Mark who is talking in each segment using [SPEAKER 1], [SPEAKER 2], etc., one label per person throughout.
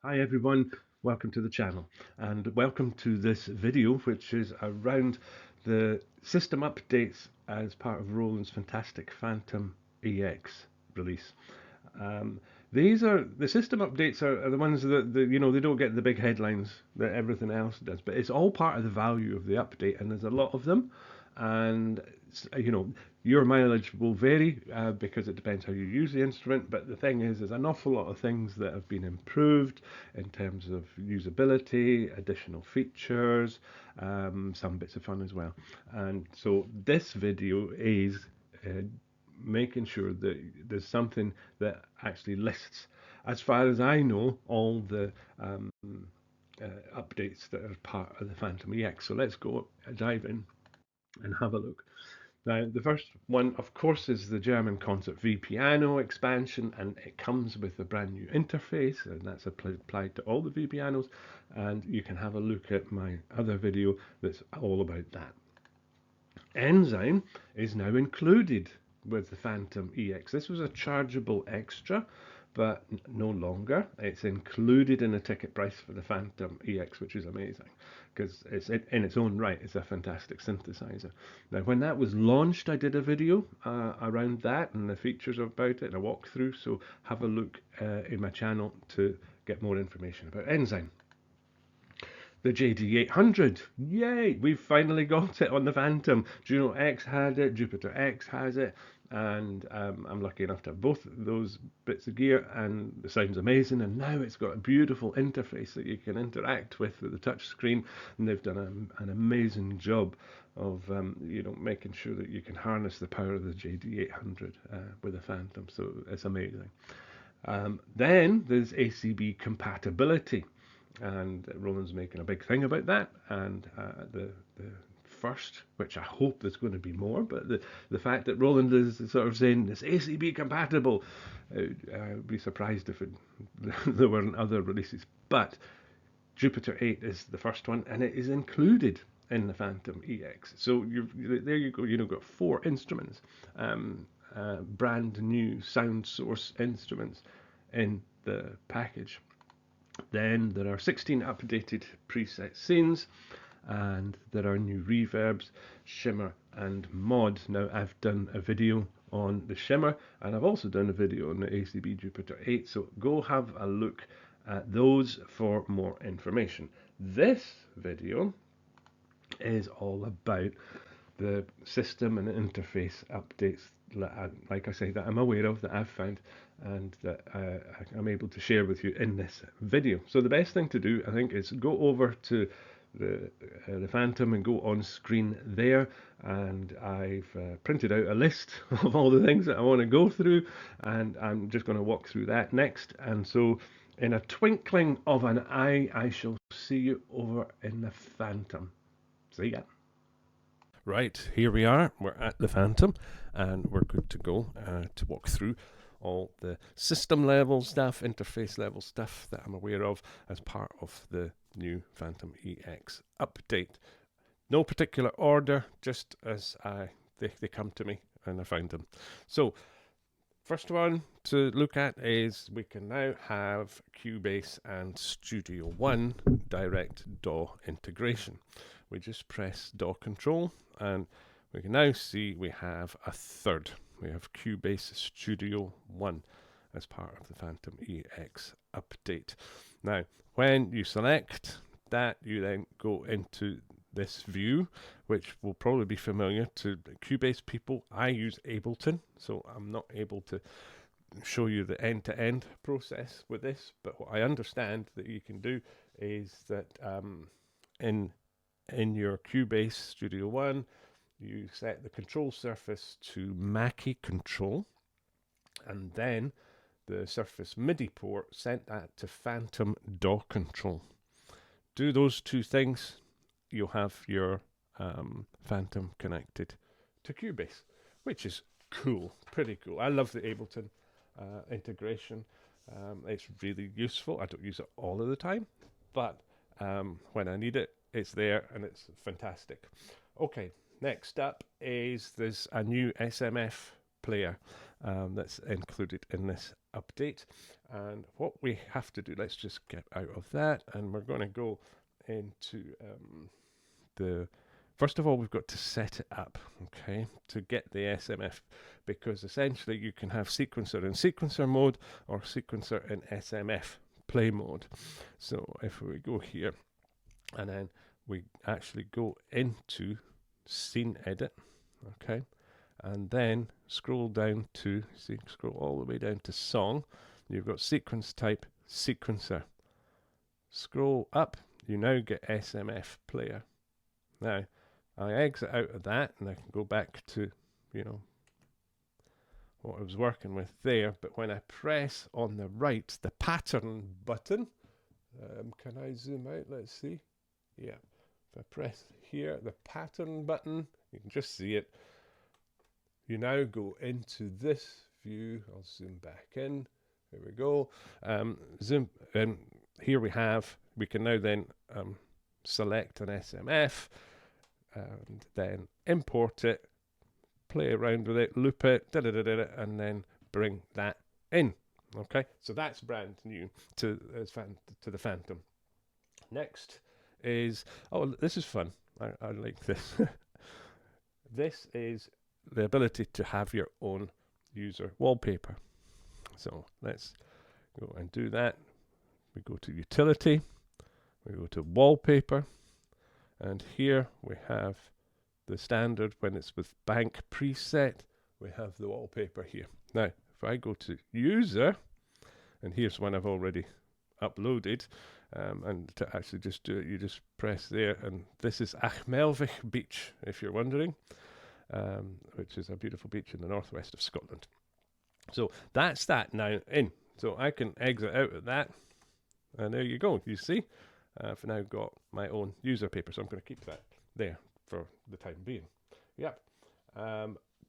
[SPEAKER 1] Hi everyone, welcome to the channel and welcome to this video which is around the system updates as part of Roland's fantastic Fantom EX release. Um, these are the system updates are the ones that they don't get the big headlines that everything else does, but it's all part of the value of the update, and there's a lot of them. And your mileage will vary because it depends how you use the instrument. But the thing is, there's an awful lot of things that have been improved in terms of usability, additional features, some bits of fun as well. And so this video is uh, making sure that there's something that actually lists, as far as I know, all the updates that are part of the Fantom EX. So let's go dive in and have a look. Now, the first one, of course, is the German Concert V Piano expansion, and it comes with a brand new interface, and that's applied to all the V pianos. And you can have a look at my other video that's all about that. Enzyme is now included with the Fantom EX. This was a chargeable extra, but no longer. It's included in the ticket price for the Fantom EX, which is amazing because it's in its own right. It's a fantastic synthesizer. Now, when that was launched, I did a video around that and the features about it, and a walkthrough. So have a look in my channel to get more information about Enzyme. The JD800, yay! We've finally got it on the Fantom. Juno X had it, Jupiter X has it, and I'm lucky enough to have both those bits of gear, and it sounds amazing. And now it's got a beautiful interface that you can interact with the touch screen, and they've done an amazing job of making sure that you can harness the power of the JD800 with a Fantom. So it's amazing. Then there's ACB compatibility, and Roland's making a big thing about that. And the first, which I hope there's going to be more, but the fact that Roland is sort of saying it's ACB compatible, I'd be surprised if there weren't other releases. But Jupiter 8 is the first one, and it is included in the Fantom EX. So there you go. Got four instruments, brand new sound source instruments in the package. Then there are 16 updated preset scenes, and there are new reverbs, shimmer, and mod. Now, I've done a video on the shimmer, and I've also done a video on the ACB Jupiter 8, so go have a look at those for more information. This video is all about the system and interface updates, like I say, that I'm aware of, that I've found, and that I'm able to share with you in this video. So the best thing to do, I think, is go over to the Fantom and go on screen there, and I've printed out a list of all the things that I want to go through, and I'm just going to walk through that next. And so in a twinkling of an eye, I shall see you over in the Fantom. See ya. Right, here we are. We're at the Fantom, and we're good to go to walk through all the system level stuff, interface level stuff that I'm aware of as part of the new Fantom EX update. No particular order, just as they come to me and I found them. So, first one to look at is we can now have Cubase and Studio One direct DAW integration. We just press DAW control, and we can now see we have a third. We have Cubase Studio One as part of the Fantom EX update. Now, when you select that, you then go into this view, which will probably be familiar to Cubase people. I use Ableton, so I'm not able to show you the end-to-end process with this, but what I understand that you can do is that in your Cubase Studio One, you set the control surface to Mackie control, and then the Surface MIDI port, sent that to Fantom DAW control. Do those two things, you'll have your Fantom connected to Cubase, which is cool, pretty cool. I love the Ableton integration. It's really useful. I don't use it all of the time, but when I need it, it's there and it's fantastic. Okay, next up is there's a new SMF player, that's included in this update. And what we have to do, let's just get out of that, and we're going to go into first of all, we've got to set it up, okay, to get the SMF, because essentially you can have sequencer in sequencer mode or sequencer in SMF play mode. So if we go here and then we actually go into scene edit, okay, and then scroll down to, scroll all the way down to song, you've got sequence type sequencer. Scroll up, you now get SMF player. Now, I exit out of that and I can go back to, what I was working with there. But when I press on the right, the pattern button, can I zoom out? Let's see. Yeah. If I press here, the pattern button, you can just see it. You now go into this view. I'll zoom back in. There we go. Zoom. Here we can now then select an SMF and then import it, play around with it, loop it, and then bring that in. Okay, so that's brand new to the Fantom. Next is, this is fun. I like this. This is the ability to have your own user wallpaper. So let's go and do that. We go to utility, we go to wallpaper, and here we have the standard. When it's with bank preset, we have the wallpaper here. Now, if I go to user, and here's one I've already uploaded, and to actually just do it, you just press there, and this is Achmelvich Beach, if you're wondering, which is a beautiful beach in the northwest of Scotland. So that's that now in. So I can exit out of that, and there you go. You see, I've now got my own user paper, so I'm going to keep that there for the time being. Yep.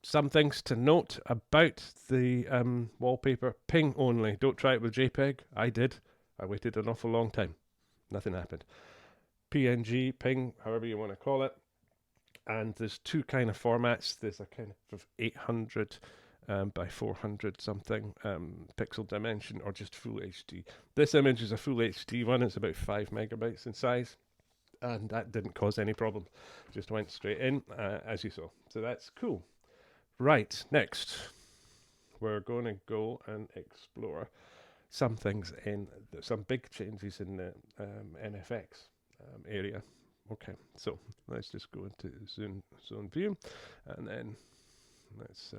[SPEAKER 1] Some things to note about the wallpaper: ping only. Don't try it with JPEG. I did. I waited an awful long time. Nothing happened. PNG, ping, however you want to call it. And there's two kind of formats. There's a kind of 800 by 400 something pixel dimension, or just full HD. This image is a full HD one. It's about 5 megabytes in size, and that didn't cause any problems. Just went straight in, as you saw. So that's cool. Right, next we're going to go and explore some things in some big changes in the MFX area. Okay, so let's just go into zone view, and then let's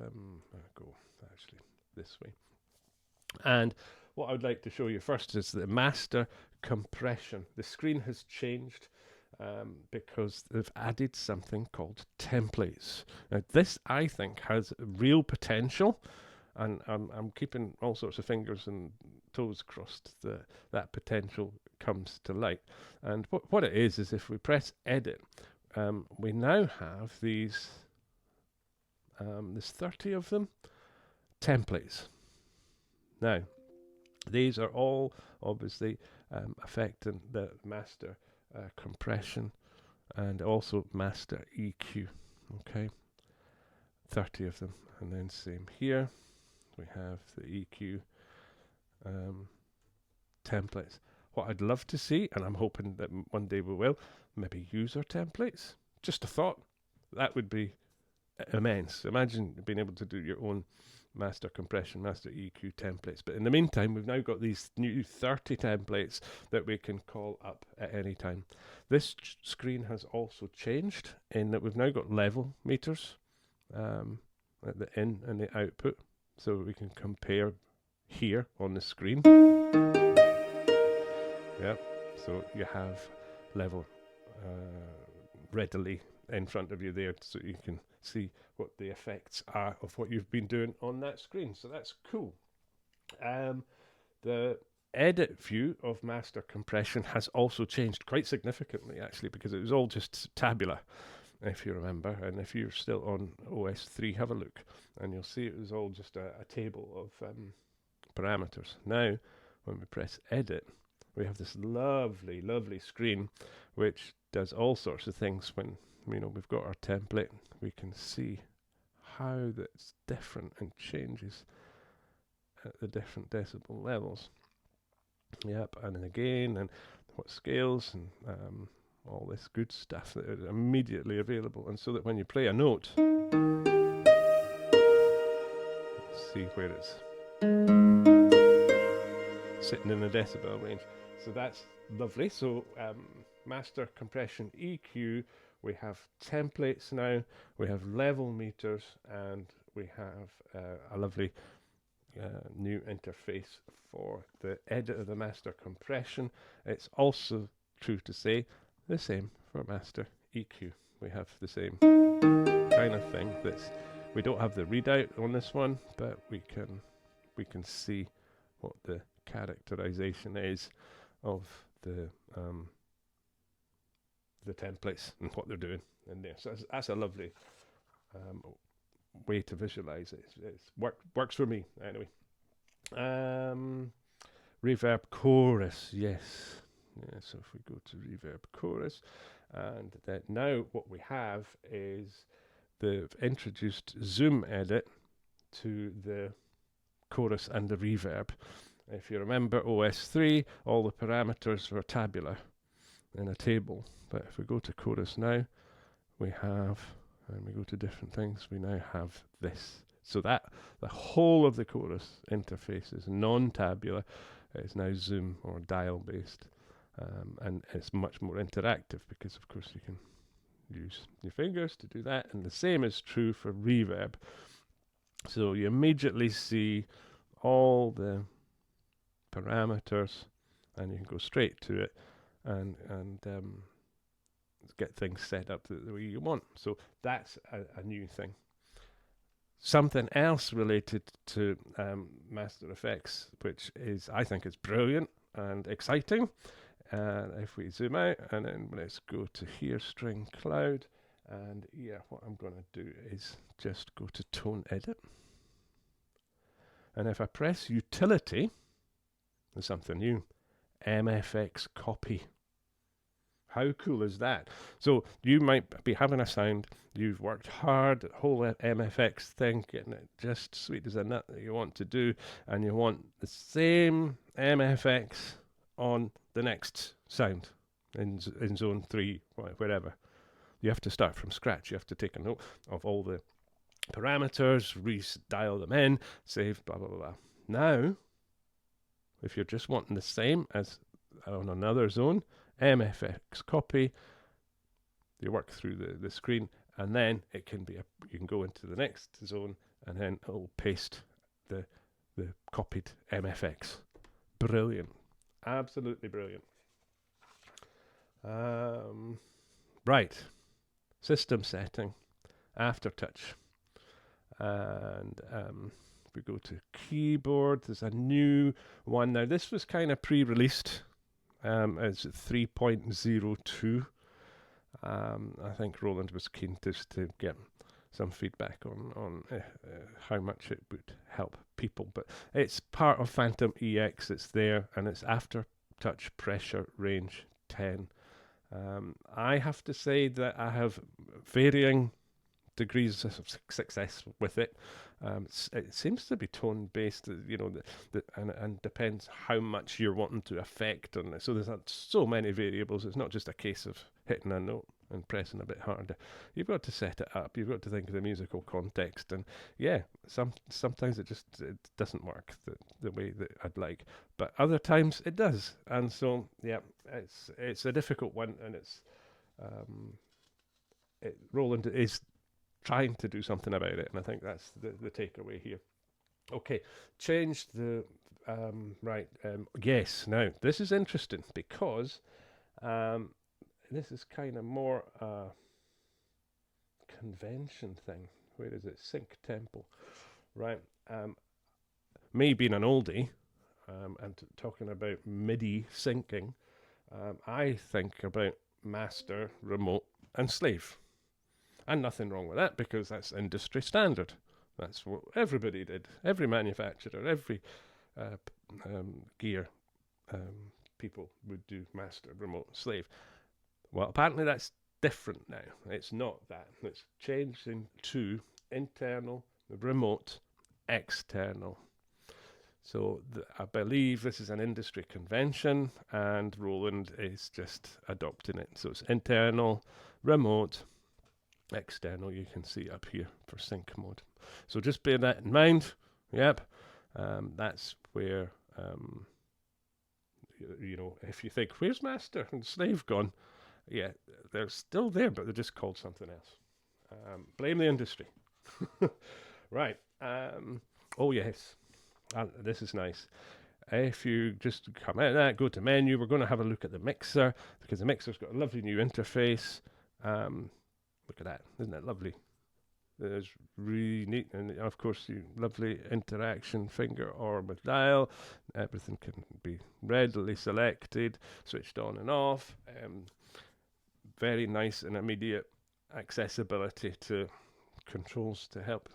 [SPEAKER 1] go actually this way. And what I would like to show you first is the master compression. The screen has changed because they've added something called templates. Now this, I think, has real potential, and I'm keeping all sorts of fingers and toes crossed that potential comes to light. And what it is if we press edit, we now have these there's 30 of them, templates. Now, these are all obviously affecting the master compression and also master EQ. Okay, 30 of them. And then same here, we have the EQ templates. What I'd love to see, and I'm hoping that one day we will, maybe user templates. Just a thought. That would be immense. Imagine being able to do your own master compression, master EQ templates. But in the meantime, we've now got these new 30 templates that we can call up at any time. This screen has also changed in that we've now got level meters at the in and the output, so we can compare here on the screen. Yep, so you have level readily in front of you there, so you can see what the effects are of what you've been doing on that screen. So that's cool. The edit view of master compression has also changed quite significantly, actually, because it was all just tabular, if you remember. And if you're still on OS 3, have a look, and you'll see it was all just a table of parameters. Now, when we press edit, we have this lovely, lovely screen, which does all sorts of things. When we've got our template, we can see how that's different and changes at the different decibel levels. Yep, and then again, and what scales, and all this good stuff that is immediately available, and so that when you play a note, see where it's sitting in the decibel range. So that's lovely. So master compression EQ, we have templates now, we have level meters, and we have a lovely new interface for the edit of the master compression. It's also true to say the same for master EQ. We have the same kind of thing. We don't have the readout on this one, but we can see what the characterization is of the templates and what they're doing in there. So that's a lovely way to visualize it. It's works for me anyway. Reverb chorus, yes. Yeah, so if we go to reverb chorus, and then now what we have is they've introduced zoom edit to the chorus and the reverb. If you remember OS3, all the parameters were tabular in a table. But if we go to chorus now, we have, and we go to different things, we now have this. So that the whole of the chorus interface is non-tabular. It's now zoom or dial based. And it's much more interactive because of course you can use your fingers to do that, and the same is true for reverb. So you immediately see all the parameters, and you can go straight to it and get things set up the way you want. So that's a new thing. Something else related to Master Effects, which is, I think, is brilliant and exciting. If we zoom out, and then let's go to here, string cloud, and yeah, what I'm going to do is just go to tone edit, and if I press utility, there's something new, MFX copy. How cool is that? So you might be having a sound, you've worked hard, the whole MFX thing, getting it just sweet as a nut that you want to do, and you want the same MFX on the next sound in zone 3, wherever. You have to start from scratch. You have to take a note of all the parameters, dial them in, save, blah, blah, blah, blah. Now, if you're just wanting the same as on another zone, MFX copy, you work through the screen, and then it can be you can go into the next zone, and then it will paste the copied MFX. Brilliant. Absolutely brilliant. Right. System setting. Aftertouch. And we go to keyboard. There's a new one. Now, this was kind of pre-released. It's 3.02. I think Roland was keen just to get some feedback on how much it would help people. But it's part of Fantom EX. It's there, and it's Aftertouch Pressure Range 10. I have to say that I have varying degrees of success with it. It seems to be tone based, you know, and depends how much you're wanting to affect on it. So there's so many variables. It's not just a case of hitting a note and pressing a bit harder. You've got to set it up. You've got to think of the musical context, and yeah, sometimes it doesn't work the way that I'd like, but other times it does. And so yeah, it's a difficult one, and Roland is trying to do something about it, and I think that's the takeaway here. Okay, change the yes. Now this is interesting because this is kind of more a convention thing. Where is it? Sync tempo, right? Me being an oldie and talking about MIDI syncing, I think about master, remote, and slave. And nothing wrong with that, because that's industry standard. That's what everybody did. Every manufacturer, every gear people would do master, remote, slave. Well, apparently that's different now. It's not that. It's changed to internal, remote, external. So I believe this is an industry convention, and Roland is just adopting it. So it's internal, remote, external. You can see up here for sync mode. So just bear that in mind. Yep, that's where you know, if you think, where's master and slave gone? Yeah, they're still there, but they're just called something else. Blame the industry. Right. Oh yes, this is nice. If you just come out of that, go to menu, we're going to have a look at the mixer, because the mixer's got a lovely new interface. Look at that, isn't that lovely? It's really neat, and of course, the lovely interaction finger or with dial. Everything can be readily selected, switched on and off. Very nice and immediate accessibility to controls to help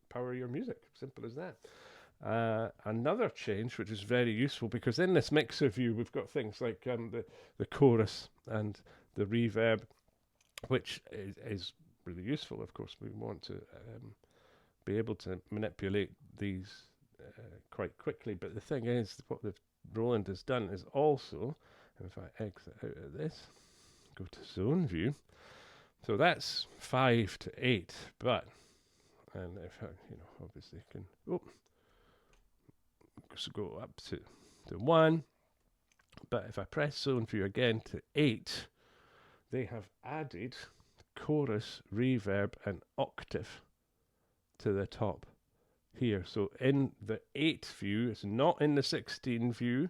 [SPEAKER 1] power your music. Simple as that. Another change, which is very useful, because in this mixer view, we've got things like the chorus and the reverb, which is really useful. Of course, we want to be able to manipulate these quite quickly. But the thing is, what Roland has done is also, if I exit out of this, go to zone view. So that's 5 to 8, but, and if I, you know, obviously can, go up to 1, but if I press zone view again to 8, they have added chorus, reverb, and octave to the top here. So in the 8 view, it's not in the 16 view.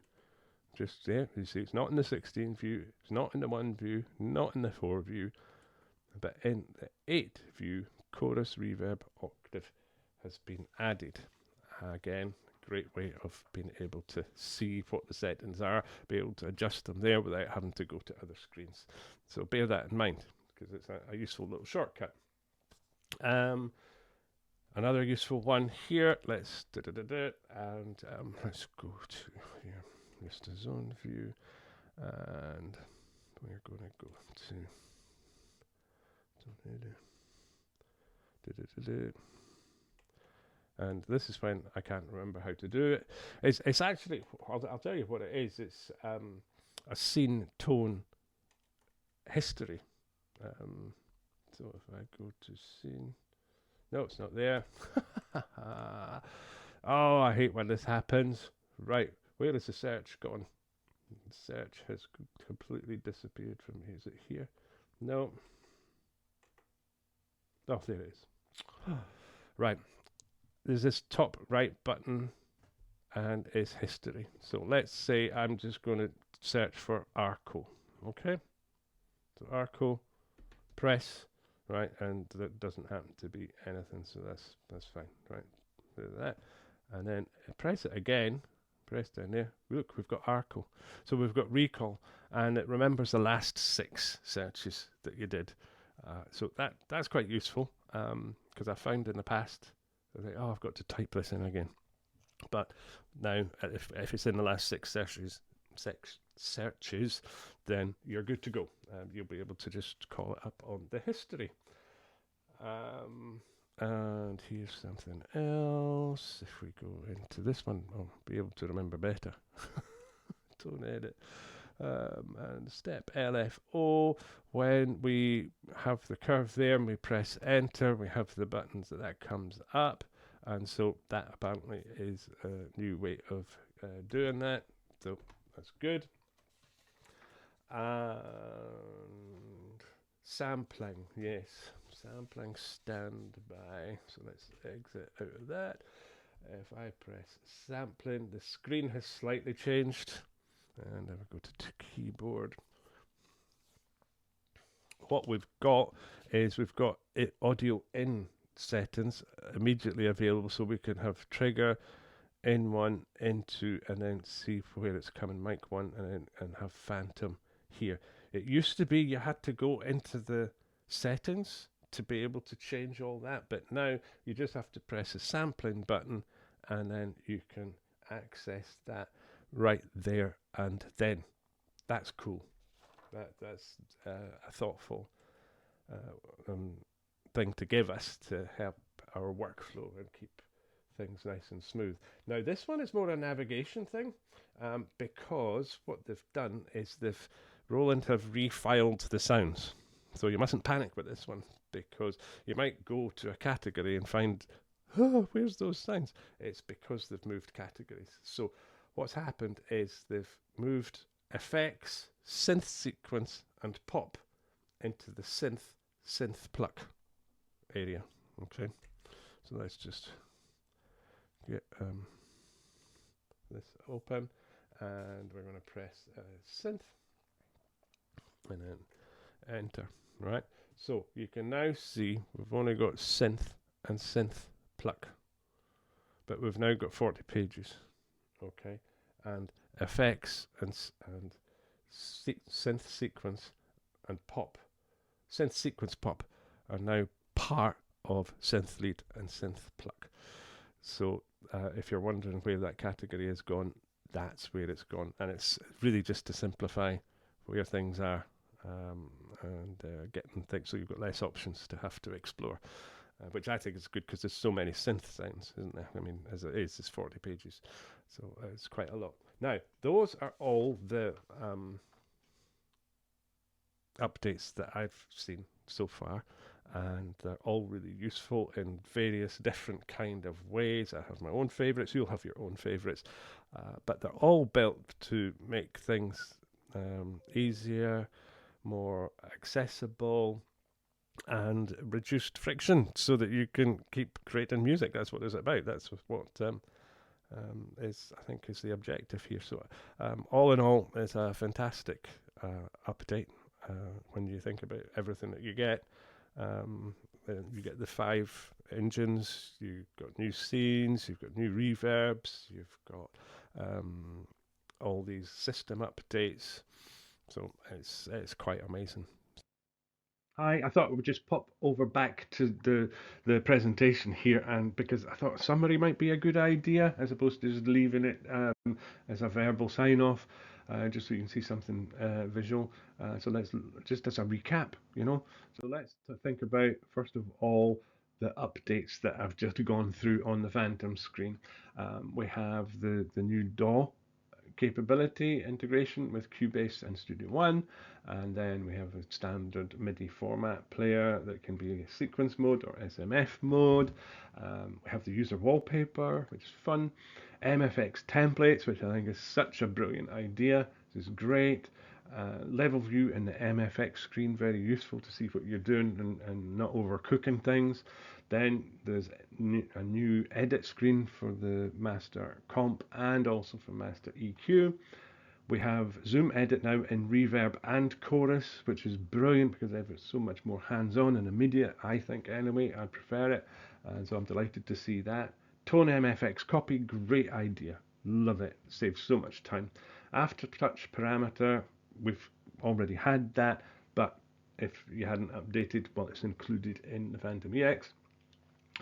[SPEAKER 1] Just there, you see, it's not in the 16 view, it's not in the 1 view, not in the 4 view, but in the 8 view, chorus, reverb, octave has been added. Again, great way of being able to see what the settings are, be able to adjust them there without having to go to other screens. So bear that in mind, because it's a useful little shortcut. Another useful one here, let's and let's go to here, just a zone view, and we're going to go to and this is when I can't remember how to do it. It's actually, I'll tell you what it is. It's a scene tone history. So if I go to scene, no, it's not there. Oh, I hate when this happens. Right, where is the search gone? The search has completely disappeared from me. Is it here? No. Oh, there it is. Right. There's this top right button, and it's history. So let's say I'm just going to search for Arco. Okay? So Arco, press, right, and that doesn't happen to be anything, so that's fine, right? Do that, and then press it again. Press down there. Look, we've got Arco. So we've got recall, and it remembers the last 6 searches that you did. So that's quite useful, because I found in the past, I think, oh, I've got to type this in again. But now, if it's in the last 6 searches, then you're good to go. You'll be able to just call it up on the history. And here's something else. If we go into this one, I'll be able to remember better. Tone edit. And step LFO, when we have the curve there and we press enter, we have the buttons that comes up, and so that apparently is a new way of doing that, so that's good. And sampling, yes, sampling standby, so let's exit out of that. If I press sampling, the screen has slightly changed. And I will go to keyboard. What we've got is we've got audio in settings immediately available, so we can have trigger in 1, into, and then see where it's coming, mic 1, and have phantom here. It used to be you had to go into the settings to be able to change all that, but now you just have to press a sampling button, and then you can access that right there and then. That's cool. That's a thoughtful thing to give us to help our workflow and keep things nice and smooth. Now this one is more a navigation thing, because what they've done is Roland have refiled the sounds. So you mustn't panic with this one, because you might go to a category and find, oh, where's those sounds? It's because they've moved categories. So what's happened is they've moved effects, synth sequence, and pop into the synth pluck area. Okay, so let's just get this open, and we're going to press synth and then enter. Right, so you can now see we've only got synth and synth pluck, but we've now got 40 pages. Okay, and effects and synth sequence and pop, synth sequence pop are now part of synth lead and synth pluck. So if you're wondering where that category has gone, that's where it's gone, and it's really just to simplify where things are, and getting things so you've got less options to have to explore, which I think is good because there's so many synth sounds, isn't there? I mean, as it is, it's 40 pages, so it's quite a lot. Now, those are all the updates that I've seen so far, and they're all really useful in various different kind of ways. I have my own favorites, you'll have your own favorites, but they're all built to make things easier, more accessible, and reduced friction, so that you can keep creating music. That's what it's about. That's what is, I think, is the objective here. So all in all, it's a fantastic update when you think about everything that you get. You get the 5 engines, you've got new scenes, you've got new reverbs, you've got all these system updates. So it's quite amazing. Hi, I thought we would just pop over back to the presentation here, and because I thought a summary might be a good idea as opposed to just leaving it as a verbal sign off, just so you can see something visual. So let's just as a recap, So let's think about first of all the updates that I've just gone through on the Fantom screen. We have the new DAW capability integration with Cubase and Studio One, and then we have a standard MIDI format player that can be sequence mode or SMF mode. We have the user wallpaper, which is fun. MFX templates, which I think is such a brilliant idea. This is great. Level view in the MFX screen, very useful to see what you're doing and not overcooking things. Then there's a new edit screen for the master comp and also for master EQ. We have Zoom Edit now in Reverb and Chorus, which is brilliant because it's so much more hands-on and immediate, I think anyway. I prefer it, and so I'm delighted to see that. Tone MFX Copy, great idea. Love it, saves so much time. Aftertouch parameter, we've already had that, but if you hadn't updated, well, it's included in the Fantom EX.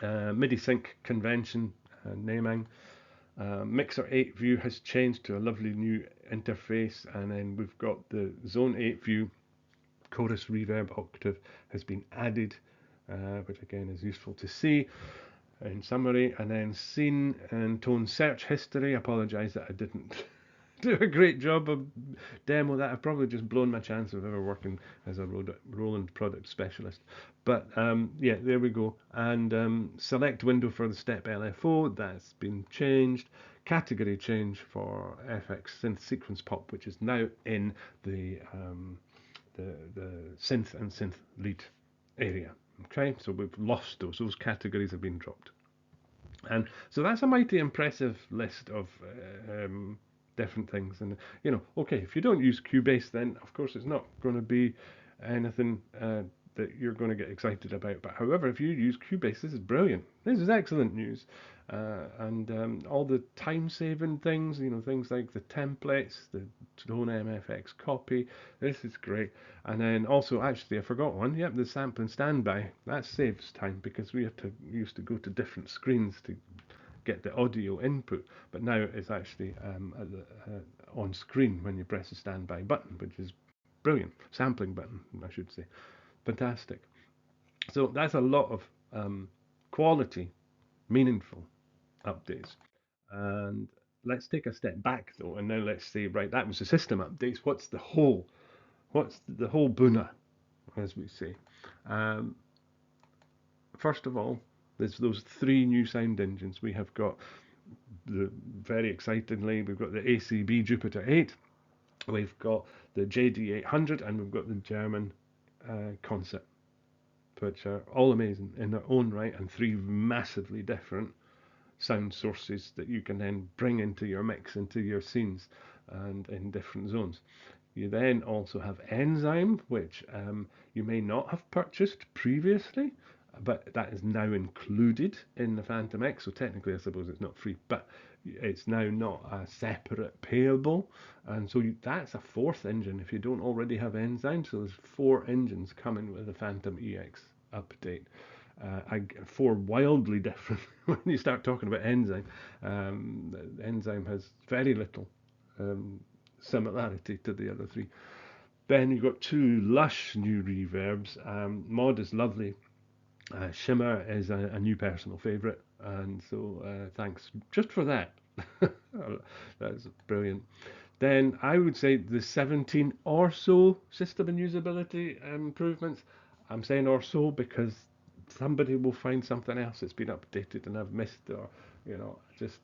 [SPEAKER 1] MIDI sync convention naming. Mixer 8 view has changed to a lovely new interface, and then we've got the Zone 8 view. Chorus Reverb Octave has been added, which again is useful to see. In summary, and then scene and tone search history. I apologise that I didn't do a great job of demo that. I've probably just blown my chance of ever working as a Roland product specialist. But yeah, there we go. And select window for the step LFO, that's been changed. Category change for FX synth sequence pop, which is now in the synth and synth lead area. Okay, so we've lost those categories have been dropped. And so that's a mighty impressive list of different things. And okay, if you don't use Cubase, then of course it's not going to be anything that you're going to get excited about. But however, if you use Cubase, this is brilliant. This is excellent news. And all the time-saving things, things like the templates, the Tone MFX copy, this is great. And then also, actually, I forgot one. Yep, the sample and standby. That saves time because we used to go to different screens to get the audio input, but now it's actually on screen when you press the standby button, which is brilliant. Sampling button, I should say. Fantastic. So that's a lot of quality, meaningful updates. And let's take a step back though, and now let's say, right, that was the system updates. What's the whole Buna, as we say? Um, First of all, there's those three new sound engines. We have got very excitingly, we've got the ACB Jupiter 8, we've got the JD 800, and we've got the German Concert, which are all amazing in their own right, and three massively different sound sources that you can then bring into your mix, into your scenes, and in different zones. You then also have Enzyme, which you may not have purchased previously, but that is now included in the Phantom X. So technically, I suppose it's not free, but it's now not a separate payable. And so that's a fourth engine if you don't already have Enzyme. So there's four engines coming with the Phantom EX update. Four wildly different when you start talking about Enzyme. Enzyme has very little um, similarity to the other three. Then you've got two lush new reverbs. Mod is lovely. Shimmer is a new personal favourite, and so thanks just for that. That's brilliant. Then I would say the 17 or so system and usability improvements. I'm saying or so because somebody will find something else that's been updated and I've missed, or just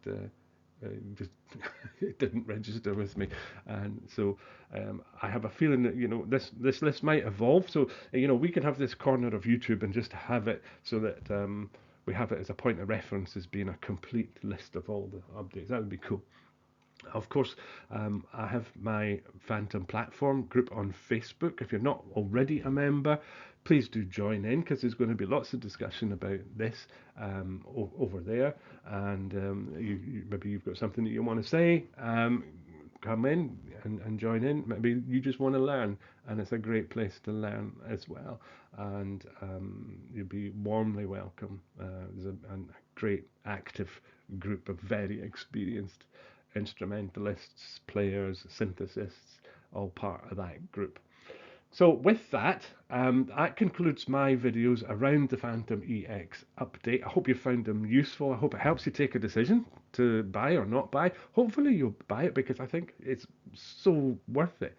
[SPEAKER 1] it didn't register with me, and so I have a feeling that this list might evolve. So we can have this corner of YouTube and just have it so that we have it as a point of reference as being a complete list of all the updates. That would be cool. Of course, I have my Phantom platform group on Facebook. If you're not already a member, please do join in because there's going to be lots of discussion about this over there. And maybe you've got something that you want to say. Come in and join in. Maybe you just want to learn, and it's a great place to learn as well. And you'll be warmly welcome. There's a great active group of very experienced instrumentalists, players, synthesists, all part of that group. So with that, that concludes my videos around the Phantom EX update. I hope you found them useful. I hope it helps you take a decision to buy or not buy. Hopefully you'll buy it because I think it's so worth it.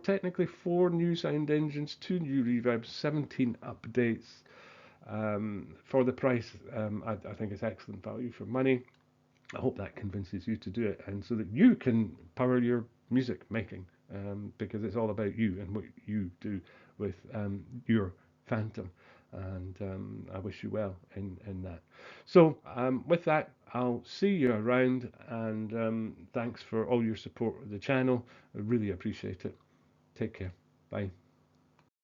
[SPEAKER 1] Technically four new sound engines, two new reverbs, 17 updates for the price. I think it's excellent value for money. I hope that convinces you to do it, and so that you can power your music making, because it's all about you and what you do with your Phantom. And I wish you well in that. So, with that, I'll see you around, and thanks for all your support of the channel. I really appreciate it. Take care. Bye.